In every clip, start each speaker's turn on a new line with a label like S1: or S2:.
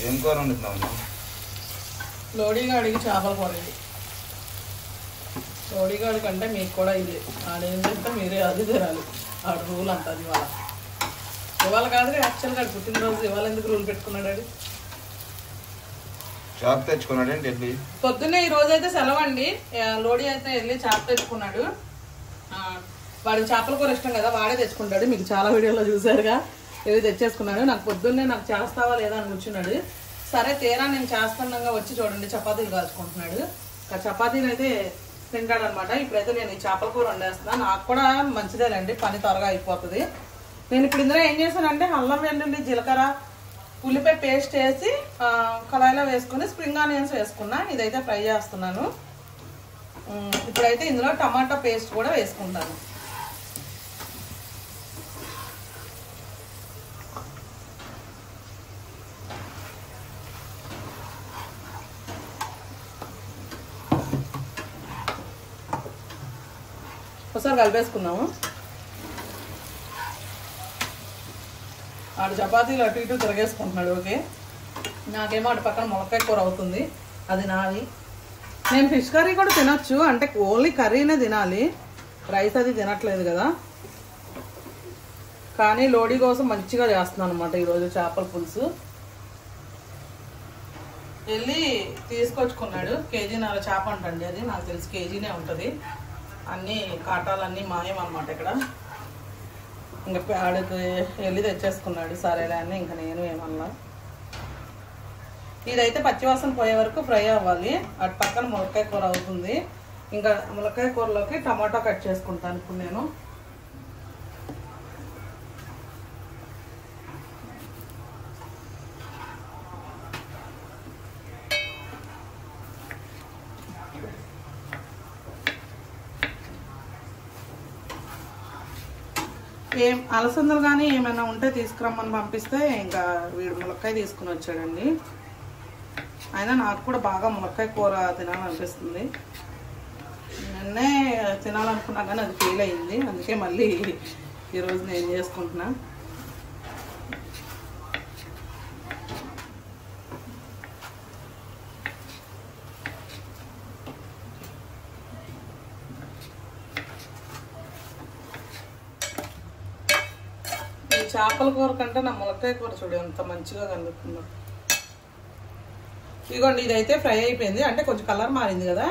S1: ఏం కూర వండుతున్నావు?
S2: లోడిగాడికి చేపల కూర ఇది. లోడిగాడి కంటే మీకు కూడా ఇది ఆడేంటంటే మీరే అది తినాలి. ఆడు రూల్ అంటుంది ఇవాళ కాదు యాక్చువల్గా ఆడు పుట్టినరోజు ఇవాళ ఎందుకు రూల్ పెట్టుకున్నాడు?
S1: చేప తెచ్చుకున్నాడు ఏంటి వెళ్ళి?
S2: పొద్దున్నే ఈ రోజు అయితే సెలవు అండి. లోడి అయితే వెళ్ళి చేప తెచ్చుకున్నాడు. వాడికి చేపల కూర ఇష్టం కదా, వాడే తెచ్చుకుంటాడు. మీకు చాలా వీడియోలో చూసారుగా ఏవి తెచ్చేసుకున్నాడు. నాకు పొద్దున్నే నాకు చేస్తావా లేదా అని కూర్చున్నాడు. సరే తీరా నేను చేస్తున్నాగా వచ్చి చూడండి చపాతీలు కాల్చుకుంటున్నాడు. చపాతీలు అయితే తింటాడు అనమాట. ఇప్పుడైతే నేను ఈ చేపల కూర వండేస్తున్నాను. నాకు కూడా మంచిదేనండి, పని త్వరగా అయిపోతుంది. నేను ఇప్పుడు ఇందులో ఏం చేశానంటే అల్లం వెల్లుల్లి జీలకర్ర ఉల్లిపాయ పేస్ట్ వేసి కళాయిలో వేసుకుని స్ప్రింగ్ ఆనియన్స్ వేసుకున్నా. ఇదైతే ఫ్రై చేస్తున్నాను. ఇప్పుడైతే ఇందులో టమాటా పేస్ట్ కూడా వేసుకుంటాను. ఒకసారి కలిపేసుకున్నాము. ఆడు చపాతీలు అటు ఇటు తిరగేసుకుంటున్నాడు. ఓకే, నాకేమో అటు పక్కన ములక్కాయ కూర అవుతుంది, అది నాది. నేను ఫిష్ కర్రీ కూడా తినొచ్చు, అంటే ఓన్లీ కర్రీనే తినాలి, రైస్ అది తినట్లేదు కదా. కానీ లోడీ కోసం మంచిగా చేస్తున్నాను అనమాట ఈరోజు చేపల పులుసు. వెళ్ళి తీసుకొచ్చుకున్నాడు. కేజీన్నర చేప అంటండి, అది నాకు తెలిసి కేజీనే ఉంటుంది. అన్నీ కాటాలన్నీ మాయం అనమాట ఇక్కడ. ఇంకా ఆడికి వెళ్ళి తెచ్చేసుకున్నాడు. సరేలే అని ఇంకా నేను ఏమన్నా. ఇదైతే పచ్చివాసన పోయే వరకు ఫ్రై అవ్వాలి. అటు పక్కన ములక్కాయ కూర అవుతుంది. ఇంకా ములక్కాయ కూరలోకి టమాటో కట్ చేసుకుంటాను ఇప్పుడు నేను. ఏం అలసందలు కానీ ఏమైనా ఉంటే తీసుకురమ్మని పంపిస్తే ఇంకా వీడు ములక్కాయ తీసుకుని వచ్చాడండి. అయినా నాకు కూడా బాగా ములక్కాయ కూర తినాలనిపిస్తుంది. నిన్నే తినాలనుకున్నా కానీ అది ఫెయిల్ అయింది, అందుకే మళ్ళీ ఈరోజు నేను చేసుకుంటున్నా. చేపల కూర కంటే నా ములక్కాయ కూర చూడు ఎంత మంచిగా కలుగుతుందో. ఇదిగోండి, ఇదైతే ఫ్రై అయిపోయింది, అంటే కొంచెం కలర్ మారింది కదా,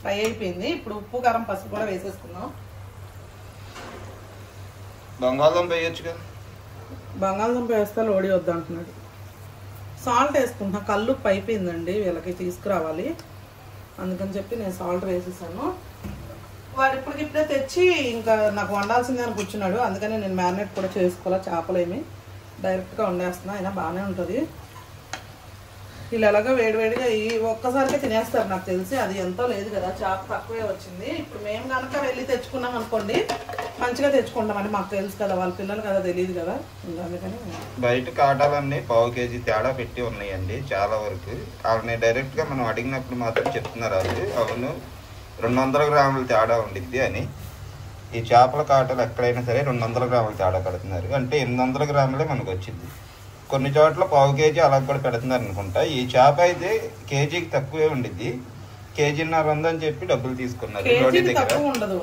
S2: ఫ్రై అయిపోయింది. ఇప్పుడు ఉప్పు కారం పసుపు కూడా వేసేసుకుందాం.
S1: బంగాళదుంప వేయచ్చు కదా.
S2: బంగాళదుంప వేస్తే లోడి వద్దంటున్నాడు. సాల్ట్ వేసుకుంటున్నా, కల్లుప్పు అయిపోయిందండి, వీళ్ళకి తీసుకురావాలి అందుకని చెప్పి నేను సాల్ట్ వేసేసాను. వాడు ఇప్పుడే తెచ్చి ఇంకా నాకు వండాల్సిందే అని కూర్చున్నాడు. అందుకని నేను మ్యారినేట్ కూడా చేసుకోవాలి. చేపలేమి డైరెక్ట్గా వండేస్తున్నా, అయినా బాగానే ఉంటుంది. వీళ్ళు ఎలాగో వేడివేడిగా ఈ ఒక్కసారిగా తినేస్తారు నాకు తెలిసి. అది ఎంతో లేదు కదా, చేప తక్కువే వచ్చింది. ఇప్పుడు మేము కనుక వెళ్ళి తెచ్చుకున్నాం అనుకోండి, మంచిగా తెచ్చుకుంటామని మాకు తెలుసు కదా, వాళ్ళ పిల్లలు కదా తెలియదు కదా, అందుకని.
S1: బయట కాటాలన్నీ పావు కేజీ తేడా పెట్టి ఉన్నాయండి చాలా వరకు. వాళ్ళని డైరెక్ట్గా మనం అడిగినప్పుడు మాత్రం చెప్తున్నారు వాళ్ళు, అవును 200 గ్రాముల తేడా ఉండిద్ది అని. ఈ చేపల కాటలు ఎక్కడైనా సరే 200 గ్రాముల తేడా పెడుతున్నారు, అంటే 800 గ్రాములే మనకు వచ్చింది. కొన్ని చోట్ల పావు కేజీ అలా కూడా పెడుతున్నారు అనుకుంటా. ఈ చేప అయితే కేజీకి తక్కువే ఉండిద్ది, కేజీన్నర ఉందని చెప్పి డబ్బులు తీసుకున్నారు.
S2: అంటే కేజీన్నర ఉండదు,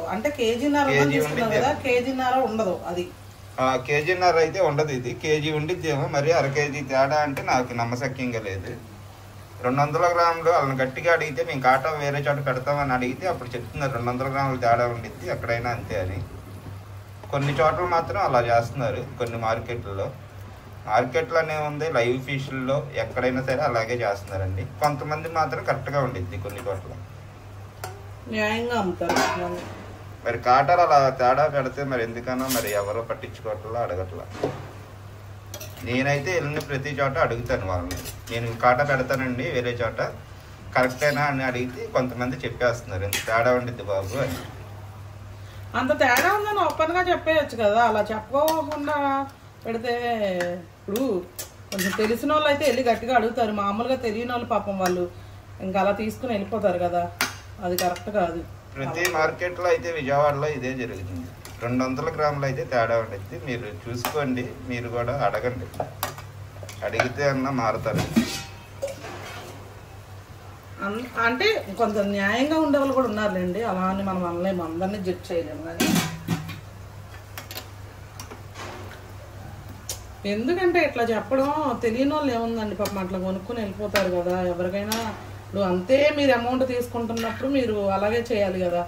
S2: అది
S1: కేజీన్నర అయితే ఉండదు, ఇది కేజీ ఉండిద్దేమో. మరి అర కేజీ తేడా అంటే నాకు నమ్మశక్యంగా లేదు. 200 గ్రాములు వాళ్ళని గట్టిగా అడిగితే మేము కాటా వేరే చోట పెడతామని అడిగితే అప్పుడు చెప్తున్నారు 200 గ్రాములు తేడా ఉండిద్ది ఎక్కడైనా అంతే అని. కొన్ని చోట్ల మాత్రం అలా చేస్తున్నారు, కొన్ని మార్కెట్లోనే ఉంది, లైవ్ ఫిష్ల్లో ఎక్కడైనా సరే అలాగే చేస్తున్నారండి. కొంతమంది మాత్రం కరెక్ట్గా ఉండిద్ది కొన్ని చోట్ల,
S2: న్యాయంగా అమ్ముతారు.
S1: మరి కాటాలు అలా తేడా పెడితే మరి ఎందుకనో మరి ఎవరో పట్టించుకోవట్లా, అడగట్లా. నేనైతే వెళ్ళిన ప్రతి చోట అడుగుతాను వాళ్ళని, నేను కాటా పెడతానండి వేరే చోట కరెక్టేనా అని అడిగితే కొంతమంది చెప్పేస్తున్నారు ఎంత తేడా ఉండిద్ది బాబు అని.
S2: అంత తేడా ఉందని ఓపెన్గా చెప్పేయచ్చు కదా, అలా చెప్పుకోకుండా పెడితే. ఇప్పుడు కొంచెం తెలిసిన వాళ్ళు అయితే వెళ్ళి గట్టిగా అడుగుతారు, మామూలుగా తెలియని వాళ్ళు పాపం వాళ్ళు ఇంకా అలా తీసుకుని వెళ్ళిపోతారు కదా, అది కరెక్ట్ కాదు.
S1: ప్రతి మార్కెట్లో అయితే విజయవాడలో ఇదే జరుగుతుంది. 200 గ్రాములు అయితే తేడా ఉండేది. మీరు చూసుకోండి, మీరు కూడా అడగండి, అడిగితే అన్నా మారుతారు.
S2: అంటే కొంత న్యాయంగా ఉండే వాళ్ళు కూడా ఉన్నారులేండి, అలా అని మనం అనలేము, అందరినీ జడ్జ్ చేయలేము. కానీ ఎందుకంటే ఇట్లా చెప్పడం తెలియని వాళ్ళు ఏముందండి, పాపం అట్లా కొనుక్కుని వెళ్ళిపోతారు కదా. ఎవరికైనా ఇప్పుడు అంతే మీరు అమౌంట్ తీసుకుంటున్నప్పుడు మీరు అలాగే చేయాలి కదా.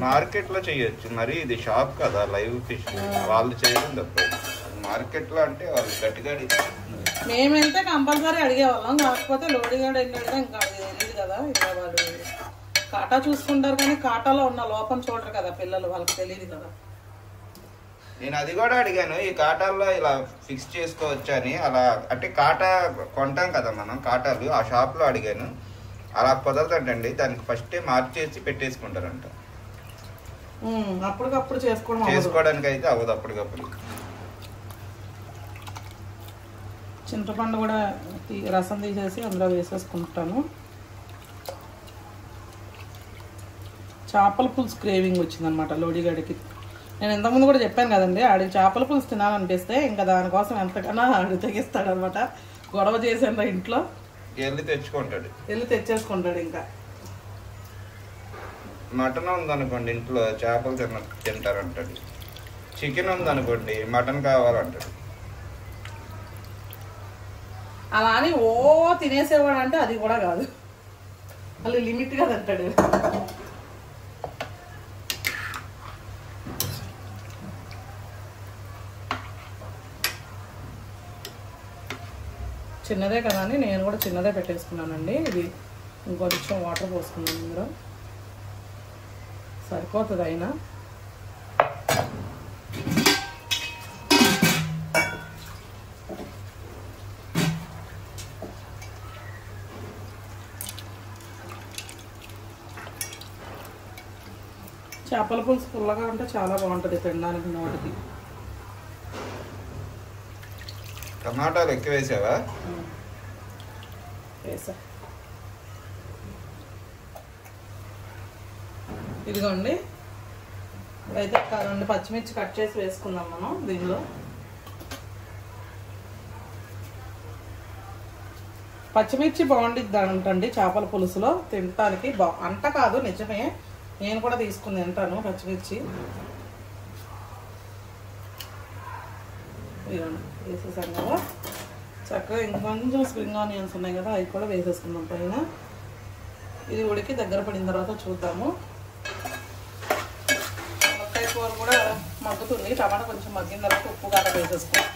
S1: మార్కెట్లో చేయొచ్చు, మరి ఇది షాప్ కదా, లైవ్ ఫిష్ వాళ్ళు చేయడం తప్ప. మార్కెట్లో అంటే వాళ్ళు గట్టిగా
S2: మేమైతే కంపల్సరీ అడిగేవాళ్ళం, కాకపోతే లోడిగాడు ఏంటంటే ఇంకా తెలియదు కదా. ఇలా వాళ్ళు కాటా చూసుకుంటారు కానీ కాటాలో ఉన్న లోపం చూడరు కదా పిల్లలు, వాళ్ళకి తెలియదు కదా.
S1: నేను అది కూడా అడిగాను, ఈ కాటాల్లో ఇలా ఫిక్స్ చేసుకోవచ్చా అని. అలా అంటే కాటా కొంటాం కదా మనం కాటాలు, ఆ షాప్లో అడిగాను. అలా కుదరదంటండి, దానికి ఫస్టే మార్చేసి పెట్టేసుకుంటారంట.
S2: అప్పటికప్పుడు
S1: చేసుకోవడానికి అయితే అవ్వదు అప్పటికప్పుడు.
S2: చింతపండు కూడా రసం తీసేసి అందులో వేసేసుకుంటాను. చేపల పులుసు క్రేవింగ్ వచ్చిందనమాట లోడిగడికి. నేను ఇంతకుముందు కూడా చెప్పాను కదండి, ఆడికి చేపల పులుసు తినాలనిపిస్తే ఇంకా దానికోసం ఎంతకన్నా ఆడు తెగిస్తాడు అనమాట. గొడవ చేసాను ఇంట్లో, వెళ్ళి తెచ్చేసుకుంటాడు. ఇంకా
S1: మటన్ ఉందనుకోండి ఇంట్లో చేపలు తింటారంటాడు, చికెన్ ఉందనుకోండి మటన్ కావాలంటాడు.
S2: అలా అని ఓ తినేసేవాడు అంటే అది కూడా కాదు, మళ్ళీ లిమిట్గా తింటాడు. చిన్నదే కదా అని నేను కూడా చిన్నదే పెట్టేసుకున్నానండి. ఇది ఇంకొంచెం వాటర్ పోసుకున్నాను, ఇందులో సరిపోతుంది. అయినా చేపల పులుసు పుల్లగా ఉంటే చాలా బాగుంటుంది తినడానికి నోటికి.
S1: టమాటాలు ఎక్కువ వేసావా?
S2: వేసా. ఇదిగోండి, అయితే 2 పచ్చిమిర్చి కట్ చేసి వేసుకుందాం మనం దీనిలో. పచ్చిమిర్చి బాగుండిద్ది అంటండి చేపల పులుసులో తినటానికి. అంట కాదు, నిజమే, నేను కూడా తీసుకుని తింటాను పచ్చిమిర్చి. వేసేసాను కదా, చక్కగా ఇంకొంచెం స్ప్రింగ్ ఆనియన్స్ ఉన్నాయి కదా, అవి కూడా వేసేసుకుందాం పైన. ఇది ఉడికి దగ్గర పడిన తర్వాత చూద్దాము. మునక్కాయ కూర కూడా మగ్గుతుంది, టమాటా కొంచెం మగ్గిన తర్వాత ఉప్పు కారం వేసేసుకుందాం.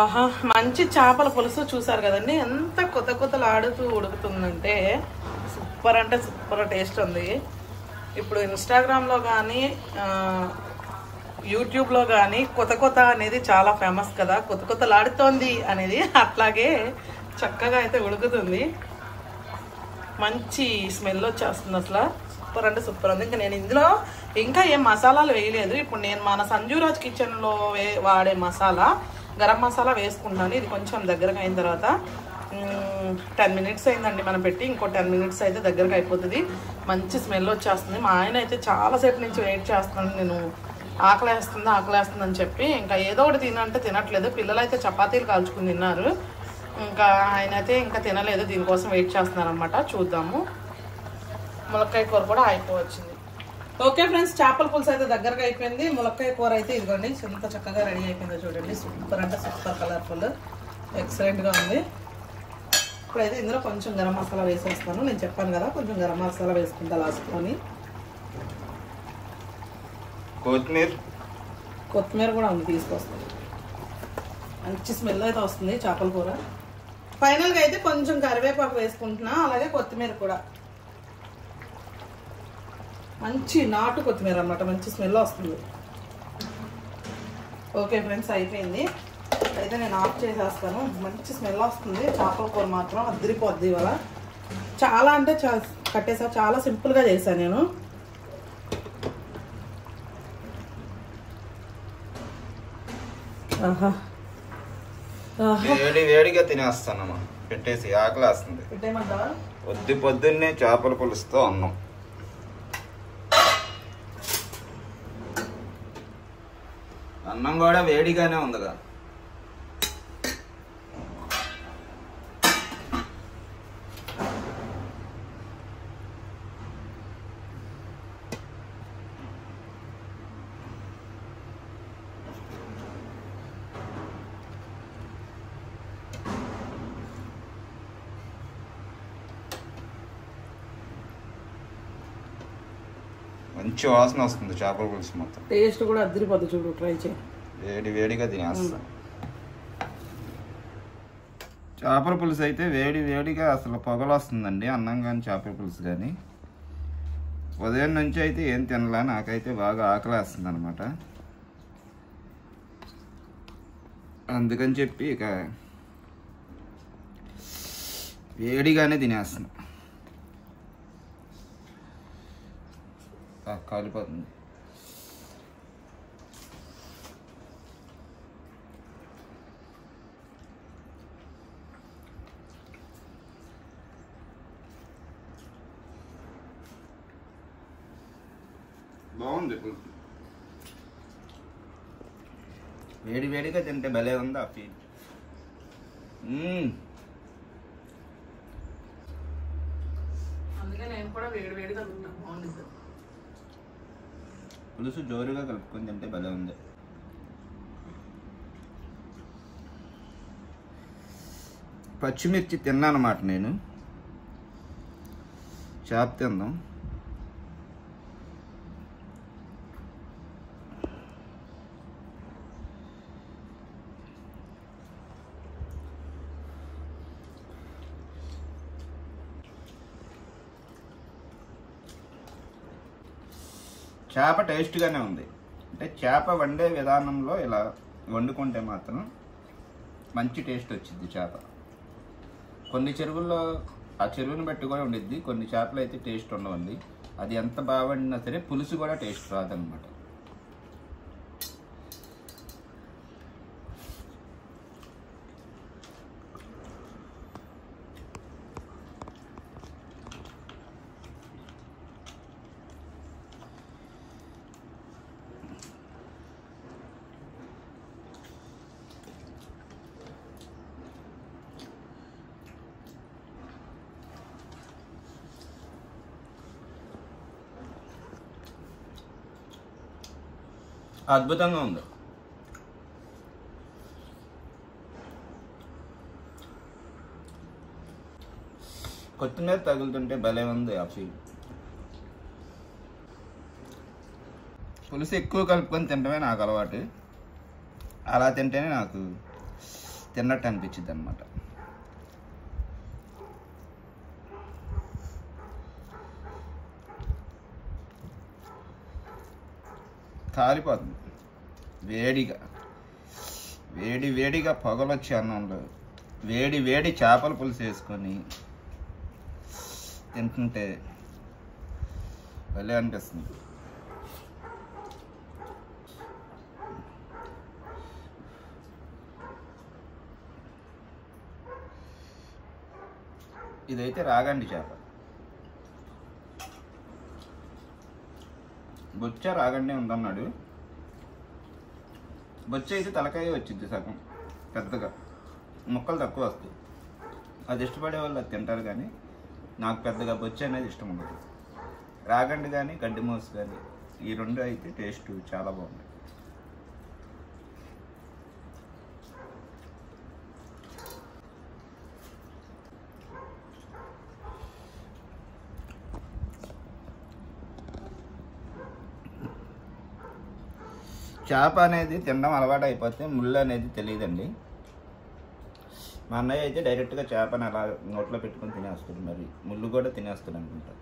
S2: ఆహా, మంచి చేపల పులుసు చూసారు కదండి, ఎంత కొత్తలు ఆడుతూ ఉడుకుతుందంటే సూపర్ అంటే సూపర్ టేస్ట్ ఉంది. ఇప్పుడు ఇన్స్టాగ్రామ్లో కానీ యూట్యూబ్లో కానీ కొత్త అనేది చాలా ఫేమస్ కదా, కొత్తలాడుతోంది అనేది. అట్లాగే చక్కగా అయితే ఉడుకుతుంది, మంచి స్మెల్ వచ్చేస్తుంది. అసలు సూపర్ అంటే సూపర్ ఉంది. ఇంకా నేను ఇందులో ఇంకా ఏం మసాలాలు వేయలేదు. ఇప్పుడు నేను మన సంజూరాజ్ కిచెన్లో వాడే మసాలా, గరం మసాలా వేసుకుంటాను. ఇది కొంచెం దగ్గరకు అయిన తర్వాత 10 మినిట్స్ అయిందండి మనం పెట్టి, ఇంకో 10 మినిట్స్ అయితే దగ్గరకు అయిపోతుంది. మంచి స్మెల్ వచ్చేస్తుంది. మా ఆయన అయితే చాలాసేపు నుంచి వెయిట్ చేస్తున్నాను, నేను ఆకలేస్తుంది అని చెప్పి. ఇంకా ఏదో ఒకటి తినంటే తినట్లేదు. పిల్లలు అయితే చపాతీలు కాల్చుకుని తిన్నారు, ఇంకా ఆయన అయితే ఇంకా తినలేదు, దీనికోసం వెయిట్ చేస్తున్నారు అనమాట. చూద్దాము. ములక్కాయ కూర కూడా అయిపోవచ్చింది. ఓకే ఫ్రెండ్స్, చేపల పులుసు అయితే దగ్గరగా అయిపోయింది. ములక్కాయ కూర అయితే ఇదిగోండి ఎంత చక్కగా రెడీ అయిపోయిందో చూడండి. సూపర్ అంటే సూపర్, కలర్ఫుల్, ఎక్సలెంట్గా ఉంది. ఇప్పుడైతే ఇందులో కొంచెం గరం మసాలా వేసేస్తాను. నేను చెప్పాను కదా, కొంచెం గరం మసాలా వేసుకుంటా లాస్ట్లోని. కొత్తిమీర కూడా ఉంది, తీసుకొస్తాను. మంచి స్మెల్ అయితే వస్తుంది చేపల కూర. ఫైనల్గా అయితే కొంచెం కరివేపాకు వేసుకుంటున్నా, అలాగే కొత్తిమీర కూడా. మంచి నాటు కొత్తిమీర అన్నమాట, మంచి స్మెల్ వస్తుంది. ఓకే ఫ్రెండ్స్, అయిపోయింది. అయితే నేను ఆఫ్ చేసేస్తాను. మంచి స్మెల్ వస్తుంది. చేపల కూర మాత్రం అదిరిపోద్ది ఇవాళ. చాలా అంటే కట్టేసా, చాలా సింపుల్గా చేశాను నేను.
S1: వేడిగా తినేస్తానమ్మా, పెట్టేసి ఆకలి వస్తుంది.
S2: పెట్టేయమంటావా?
S1: పొద్దున్నే చేపల పులుసుతో అన్నం. అన్నం కూడా వేడిగానే ఉందిగా. మంచి వాసన వస్తుంది చేపల పులుసు మొత్తం.
S2: టేస్ట్ కూడా అదిరిపోద్ది చూడు, ట్రై చేయి.
S1: వేడి వేడిగా తినేస్తాం. చేపల పులుసు అయితే వేడి వేడిగా అసలు పొగలు వస్తుందండి. అన్నం కానీ చేపల పులుసు కానీ. ఉదయం నుంచి అయితే ఏం తినలా, నాకైతే బాగా ఆకలి వేస్తుంది అనమాట. అందుకని చెప్పి ఇక వేడిగానే తినేస్తున్నా. కాలిపోతుంది. బాగుంది పులుసు. వేడి వేడిగా తింటే భలే ఉంది ఆ ఫీల్.
S2: అందుకే నేను కూడా వేడి వేడిగా తింటాను. బాగుంది.
S1: పులుసు జోరుగా కలుపుకొని తింటే భలే ఉంది. పచ్చిమిర్చి తిన్నానమాట నేను. చేప తిందాం. చేప టేస్ట్గానే ఉంది. అంటే చేప వండే విధానంలో ఇలా వండుకుంటే మాత్రం మంచి టేస్ట్ వచ్చింది చేప. కొన్ని చెరువుల్లో ఆ చెరువుని బట్టి కూడా ఉండిద్ది. కొన్ని చేపలు అయితే టేస్ట్ ఉండవండి. అది ఎంత బాగా వండినా సరే పులుసు కూడా టేస్ట్ రాదనమాట. అద్భుతంగా ఉంది. కొత్తిమీర తగులుతుంటే భలే ఉంది ఆ ఫీల్. పులుసు ఎక్కువ కలుపుకొని తినడమే నాకు అలవాటు. అలా తింటేనే నాకు తిన్నట్టు అనిపించింది అనమాట. కాలిపోతుంది వేడిగా. వేడి వేడిగా పొగలొచ్చి అన్నంలో వేడి వేడి చేపల పులుసు వేసుకొని తింటుంటే భలే అనిపిస్తుంది. ఇదైతే రాగండి చేప. బొచ్చ రాగండి ఉందన్నాడు. బొచ్చ అయితే తలకాయ వచ్చింది సగం పెద్దగా, ముక్కలు తక్కువ వస్తాయి. అది ఇష్టపడే వాళ్ళు అది తింటారు, కానీ నాకు పెద్దగా బొచ్చ అనేది ఇష్టం ఉండదు. రాగండి కానీ గడ్డి మోసు కానీ ఈ రెండు అయితే టేస్ట్ చాలా బాగుంది. చేప అనేది తినడం అలవాటు అయిపోతే ముళ్ళు అనేది తెలియదండి. మా అన్నయ్య అయితే డైరెక్ట్గా చేపని అలా నోట్లో పెట్టుకొని తినేస్తాడు. మరి ముళ్ళు కూడా తినేస్తాడు అనుకుంటా.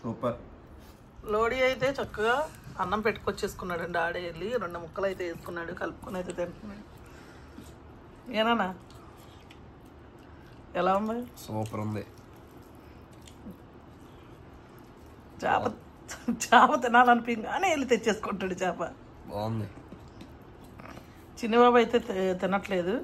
S1: సూపర్.
S2: లోడీ అయితే చక్కగా అన్నం పెట్టుకొచ్చేసుకున్నాడు అండి. ఆడే వెళ్ళి 2 ముక్కలు అయితే వేసుకున్నాడు, కలుపుకొని అయితే తింటున్నాడు. ఏనా ఎలా ఉంది?
S3: సూపర్ ఉంది.
S2: చేప తినాలనిపించగానే వెళ్ళి తెచ్చేసుకుంటాడు చేప.
S3: బాగుంది.
S2: చిన్నబాబు అయితే తినట్లేదు,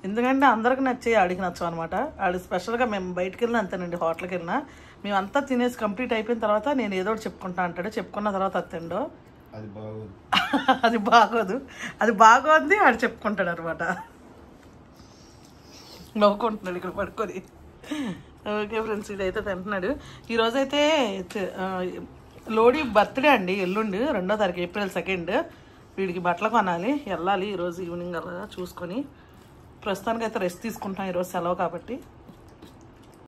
S2: ఎందుకంటే అందరికి నచ్చాయి ఆడికి నచ్చవు అనమాట. ఆడి స్పెషల్గా మేము బయటకు వెళ్ళినా అంతేనండి, హోటల్కి వెళ్ళినా మేమంతా తినేసి కంప్లీట్ అయిపోయిన తర్వాత నేను ఏదో ఒకటి చెప్పుకుంటా అంటాడు. చెప్పుకున్న తర్వాత అది తిండో అది బాగోదు, అది బాగోద్ది ఆడు చెప్పుకుంటాడు అనమాట. నవ్వుకుంటున్నాడు ఇక్కడ పడుకొని. ఓకే ఫ్రెండ్స్, ఇదైతే తింటున్నాడు. ఈరోజైతే లోడీ బర్త్డే అండి, ఎల్లుండి 2వ తారీఖు April 2. వీడికి బట్టలు కొనాలి, వెళ్ళాలి ఈరోజు ఈవినింగ్ అలా చూసుకొని. ప్రస్తుతానికి అయితే రెస్ట్ తీసుకుంటాం, ఈరోజు సెలవు కాబట్టి.